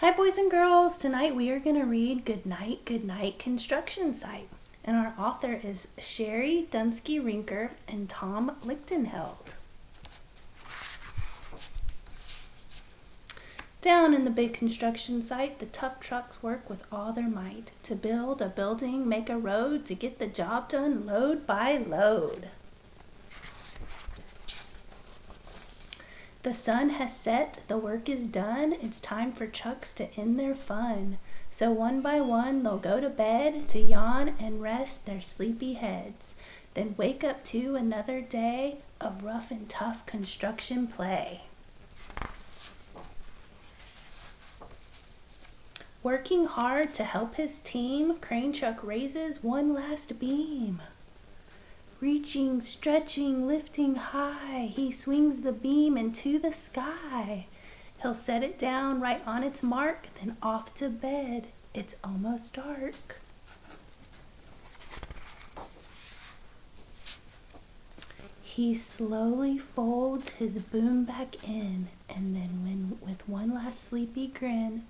Hi boys and girls, tonight we are going to read Goodnight, Goodnight Construction Site. And our author is Sherri, Duskey, Rinker, and Tom Lechtenheld. Down in the big construction site, the tough trucks work with all their might to build a building, make a road, to get the job done load by load. The sun has set, the work is done, it's time for trucks to end their fun. So one by one they'll go to bed to yawn and rest their sleepy heads, then wake up to another day of rough and tough construction play. Working hard to help his team, crane truck raises one last beam. Reaching, stretching, lifting high, he swings the beam into the sky. He'll set it down right on its mark, then off to bed. It's almost dark. He slowly folds his boom back in, and then with one last sleepy grin,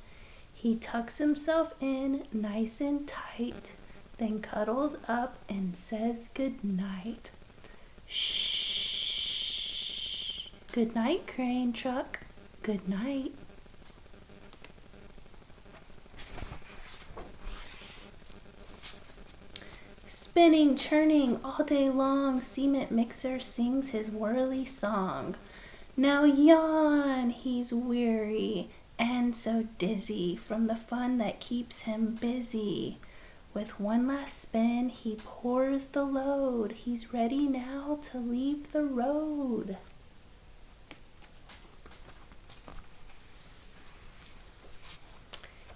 he tucks himself in nice and tight, then cuddles up and says goodnight. Shh. Good night, crane truck. Good night. Spinning, churning all day long, cement mixer sings his whirly song. Now yawn, he's weary and so dizzy from the fun that keeps him busy. With one last spin, he pours the load. He's ready now to leave the road.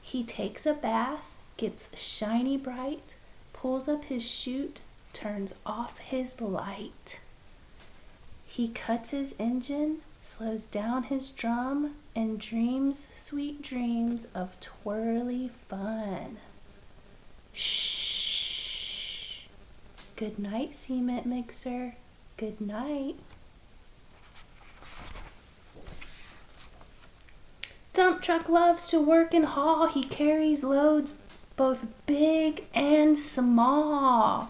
He takes a bath, gets shiny bright, pulls up his chute, turns off his light. He cuts his engine, slows down his drum, and dreams sweet dreams of twirly fun. Shh. Good night, cement mixer. Good night. Dump truck loves to work and haul. He carries loads both big and small.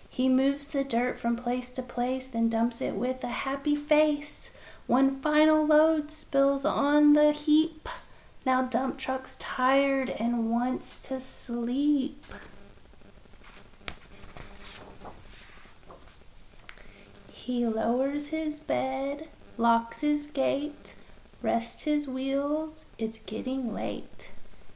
He moves the dirt from place to place, then dumps it with a happy face. One final load spills on the heap. Now dump truck's tired and wants to sleep. He lowers his bed, locks his gate, rests his wheels, it's getting late.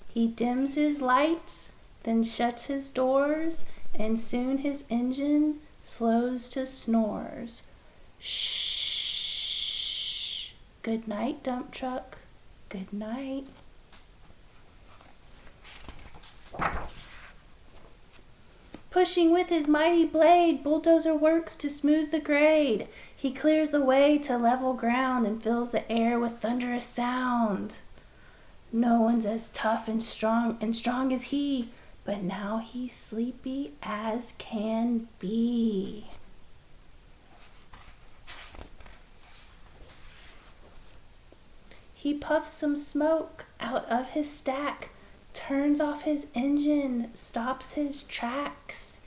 He dims his lights, then shuts his doors, and soon his engine slows to snores. Shh. Good night, dump truck. Good night. Pushing with his mighty blade, bulldozer works to smooth the grade. He clears the way to level ground and fills the air with thunderous sound. No one's as tough and strong as he, but now he's sleepy as can be. He puffs some smoke out of his stack, turns off his engine, stops his tracks.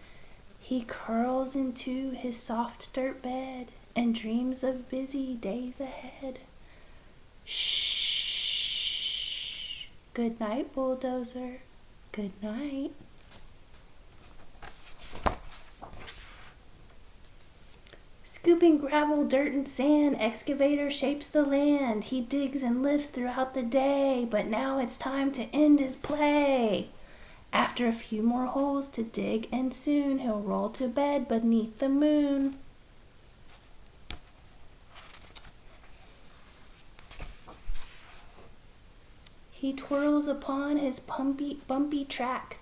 He curls into his soft dirt bed and dreams of busy days ahead. Shh. Good night, bulldozer. Good night. Scooping gravel, dirt, and sand, excavator shapes the land. He digs and lifts throughout the day, but now it's time to end his play. After a few more holes to dig, and soon he'll roll to bed beneath the moon. He twirls upon his bumpy track,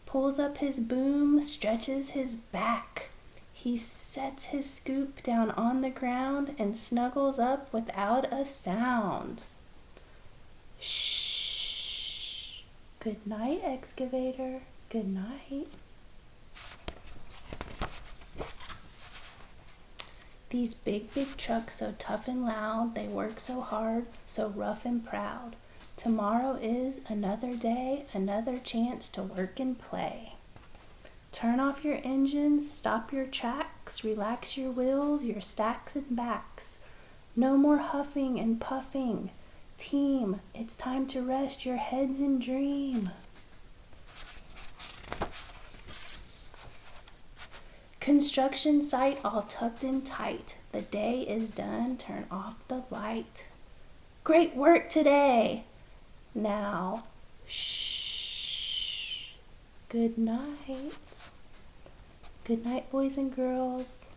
pulls up his boom, stretches his back. He sets his scoop down on the ground and snuggles up without a sound. Shh. Good night, excavator. Good night. These big trucks so tough and loud, they work so hard, so rough and proud. Tomorrow is another day, another chance to work and play. Turn off your engines, stop your tracks, relax your wheels, your stacks and backs. No more huffing and puffing. Team, it's time to rest your heads and dream. Construction site all tucked in tight. The day is done, turn off the light. Great work today. Now, shh. Good night. Good night, boys and girls.